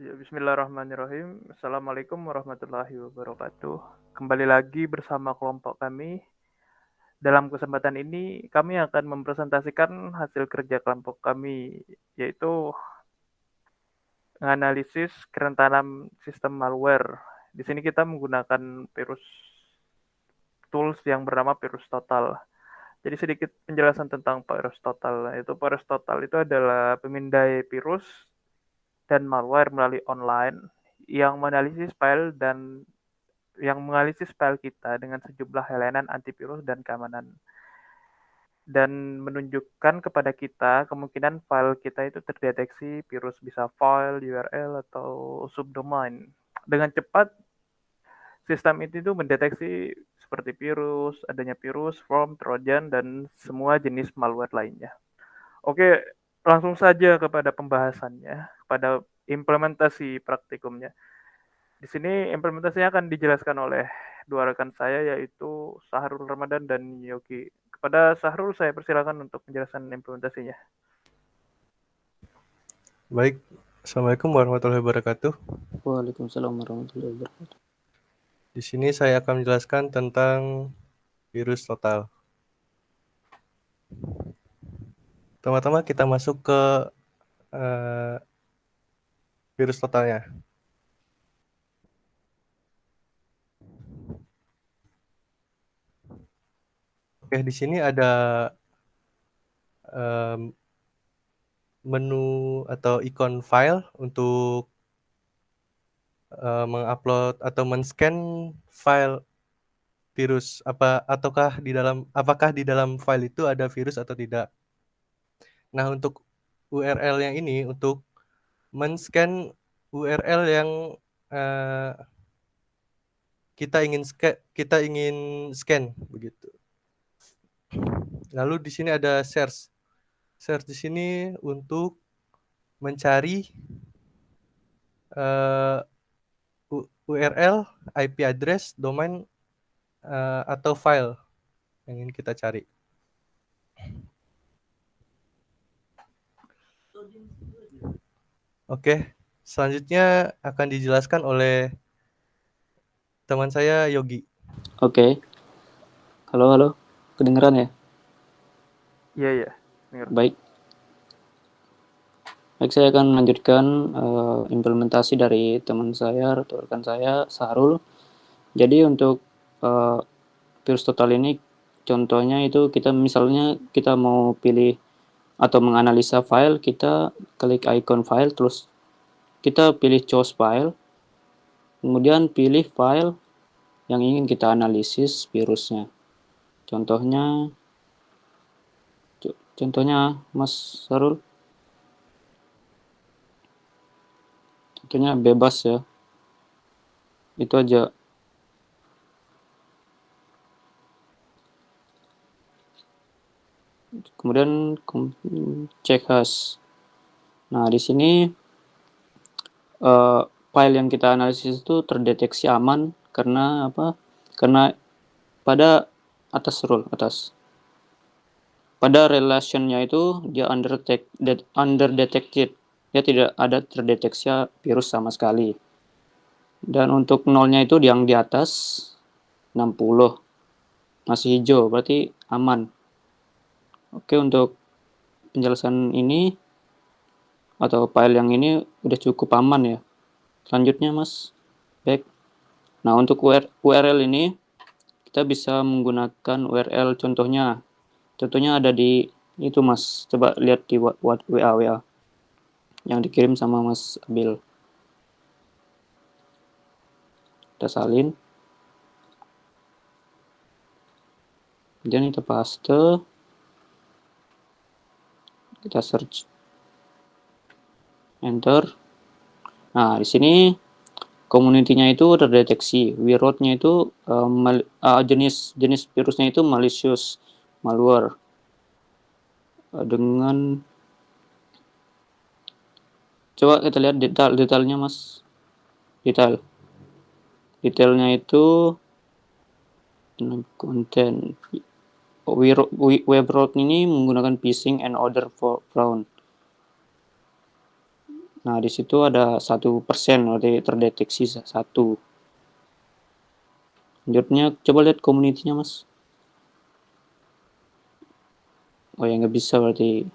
Ya, bismillahirrahmanirrahim. Assalamualaikum warahmatullahi wabarakatuh. Kembali lagi bersama kelompok kami. Dalam kesempatan ini, kami akan mempresentasikan hasil kerja kelompok kami, yaitu menganalisis kerentanan sistem malware. Di sini kita menggunakan virus tools yang bernama Virus Total. Jadi sedikit penjelasan tentang Virus Total. Itu Virus Total itu adalah pemindai virus dan malware melalui online yang menganalisis file kita dengan sejumlah helenan antivirus dan keamanan dan menunjukkan kepada kita kemungkinan file kita itu terdeteksi virus, bisa file, URL, atau subdomain. Dengan cepat, sistem itu mendeteksi seperti virus, adanya virus, worm, trojan, dan semua jenis malware lainnya. Oke, langsung saja kepada pembahasannya, kepada implementasi praktikumnya. Di sini implementasinya akan dijelaskan oleh dua rekan saya, yaitu Sahrul Ramadan dan Yogi. Kepada Sahrul saya persilakan untuk penjelasan implementasinya. Baik, Assalamualaikum warahmatullahi wabarakatuh. Waalaikumsalam warahmatullahi wabarakatuh. Di sini saya akan menjelaskan tentang virus total. Pertama-tama kita masuk ke virus totalnya. Oke, di sini ada menu atau ikon file untuk mengupload atau men-scan file virus apakah di dalam file itu ada virus atau tidak. Nah, untuk URL yang ini untuk men-scan URL yang kita ingin scan begitu. Lalu di sini ada search. Search di sini untuk mencari URL, IP address, domain atau file yang ingin kita cari. Oke, selanjutnya akan dijelaskan oleh teman saya Yogi. Oke. Halo. Kedengeran ya? Iya. Baik. Saya akan melanjutkan implementasi dari teman saya atau rekan saya, Sahrul. Jadi untuk virus total ini, contohnya itu misalnya kita mau pilih atau menganalisa file, kita klik icon file, terus kita pilih choose file, kemudian pilih file yang ingin kita analisis virusnya. Contohnya Mas Sarul, contohnya bebas ya, itu aja. Kemudian cek hash. Nah, di sini file yang kita analisis itu terdeteksi aman karena apa? Karena pada atas pada relationnya itu dia underdetected, dia tidak ada terdeteksi virus sama sekali. Dan untuk nolnya itu yang di atas 60 masih hijau, berarti aman. Oke, untuk penjelasan ini atau file yang ini udah cukup aman ya. Selanjutnya Mas, back. Nah, untuk URL ini kita bisa menggunakan URL contohnya ada di itu Mas, coba lihat di WA yang dikirim sama Mas Abil. Kita salin, kemudian kita paste, kita search, enter. Nah, di sini community-nya itu terdeteksi, WeRoot-nya itu jenis virusnya itu malicious malware dengan coba kita lihat detailnya Mas. Detailnya itu konten WeRoot ini menggunakan phishing and other fraud. Nah, di situ ada 1%, berarti terdeteksi 1. Lanjutnya, coba lihat community-nya, Mas. Oh ya, nggak bisa berarti.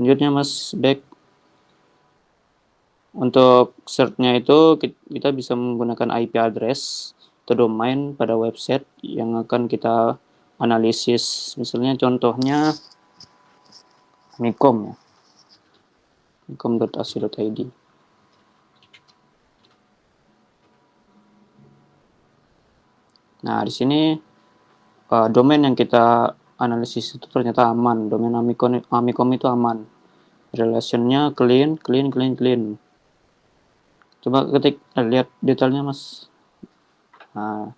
Lanjutnya, Mas, back. Untuk search-nya itu kita bisa menggunakan IP address atau domain pada website yang akan kita analisis. Misalnya contohnya Mikom ya. mikom.ac.id. Nah, di sini domain yang kita analisis itu ternyata aman. Domain Amikom itu aman. Relationnya clean. Coba ketik, lihat detailnya, Mas. Nah,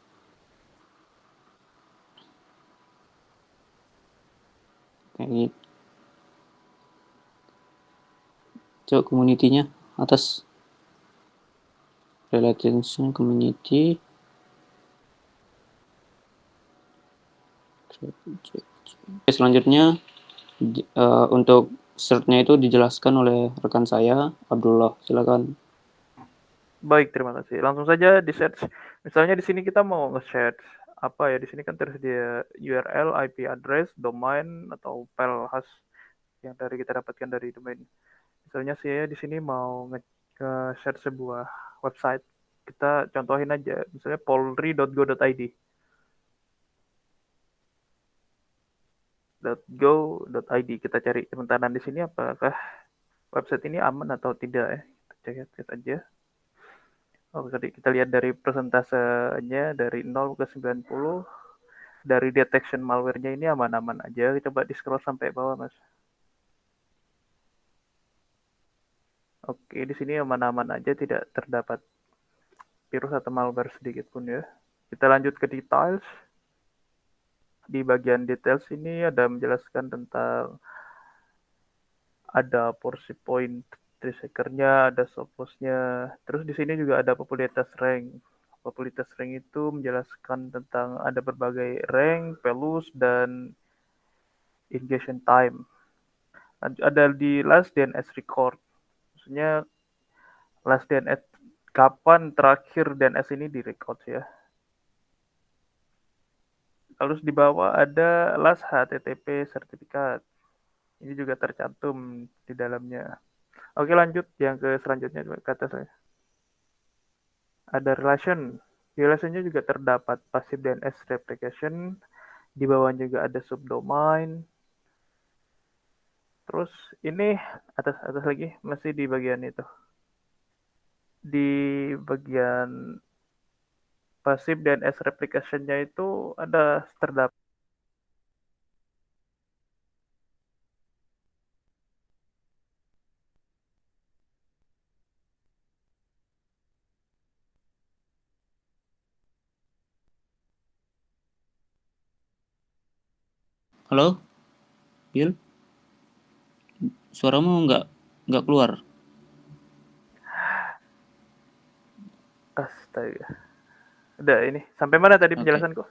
kayak gitu. Coba community-nya atas. Relation community. Oke, selanjutnya untuk search-nya itu dijelaskan oleh rekan saya, Abdullah. Silakan. Baik, terima kasih. Langsung saja di search. Misalnya di sini kita mau nge-search apa ya? Di sini kan tersedia URL, IP address, domain atau file hash yang kita dapatkan dari domain. Misalnya saya di sini mau nge-search sebuah website. Kita contohin aja, misalnya polri.go.id. .go.id kita cari sementara di sini apakah website ini aman atau tidak ya. Kita cek aja. Oh, tadi kita lihat dari persentasenya dari 0 ke 90. Dari detection malware-nya ini aman-aman aja. Coba di scroll sampai bawah, Mas. Oke, di sini aman-aman aja, tidak terdapat virus atau malware sedikit pun ya. Kita lanjut ke details. Di bagian details ini ada menjelaskan tentang ada porsi point tracernya, ada source-nya. Terus di sini juga ada popularitas rank. Popularitas rank itu menjelaskan tentang ada berbagai rank, values, dan ingestion time. Ada di last DNS record. Maksudnya last DNS kapan terakhir DNS ini direcord ya. Lalu di bawah ada last HTTP sertifikat. Ini juga tercantum di dalamnya. Oke, lanjut yang ke selanjutnya kata saya. Ada relation. Di relationnya juga terdapat passive DNS replication. Di bawahnya juga ada subdomain. Terus ini atas lagi masih di bagian itu. Di bagian passive DNS replication-nya itu ada terdapat Halo, Bill? Suaramu nggak keluar. astaga. Udah ini. Sampai mana tadi Oke. penjelasanku?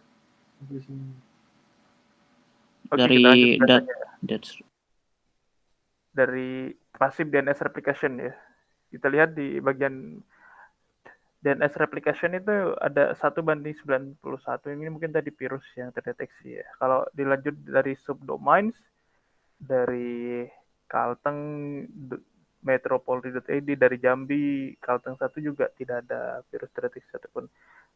Oke, Dari kita lanjut that's dari passive DNS replication ya. Kita lihat di bagian DNS replication itu ada 1:91. Ini mungkin tadi virus yang terdeteksi ya. Kalau dilanjut dari subdomains dari Kalteng Metropolri.id dari Jambi Kalteng 1 juga tidak ada virus terdeteksi satupun.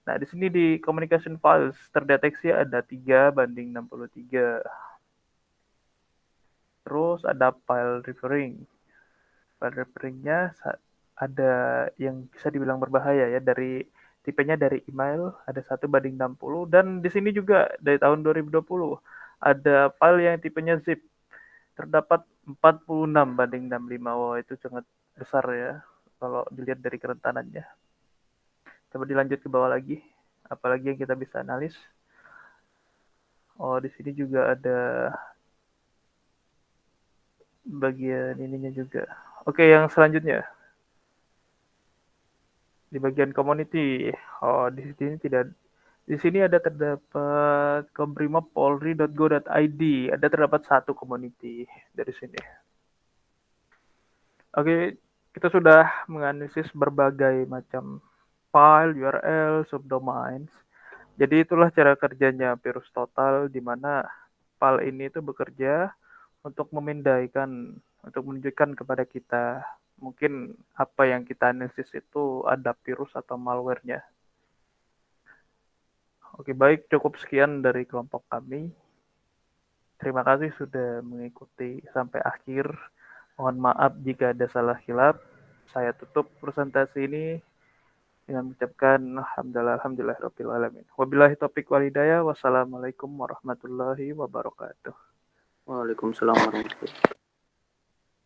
Nah, di sini di communication files terdeteksi ada 3:63. Terus ada file referring. File referringnya ada yang bisa dibilang berbahaya ya, dari tipenya dari email ada 1:60, dan di sini juga dari tahun 2020 ada file yang tipenya zip terdapat 46:65. Wah, itu sangat besar ya kalau dilihat dari kerentanannya. Coba dilanjut ke bawah lagi. Apalagi yang kita bisa analis. Oh, di sini juga ada bagian ininya juga. Oke, yang selanjutnya di bagian community. Oh, di sini tidak. Di sini ada terdapat komprimapolri.go.id. Ada terdapat satu community dari sini. Oke, Kita sudah menganalisis berbagai macam file, URL, subdomains. Jadi itulah cara kerjanya virus total, di mana file ini itu bekerja untuk memindaikan, untuk menunjukkan kepada kita mungkin apa yang kita analisis itu ada virus atau malware-nya. Oke, baik, cukup sekian dari kelompok kami. Terima kasih sudah mengikuti sampai akhir. Mohon maaf jika ada salah hilap. Saya tutup presentasi ini dengan mengucapkan alhamdulillah alamin. Wabillahi taufiq wal hidayah. Wassalamualaikum warahmatullahi wabarakatuh. Waalaikumsalam warahmatullahi wabarakatuh.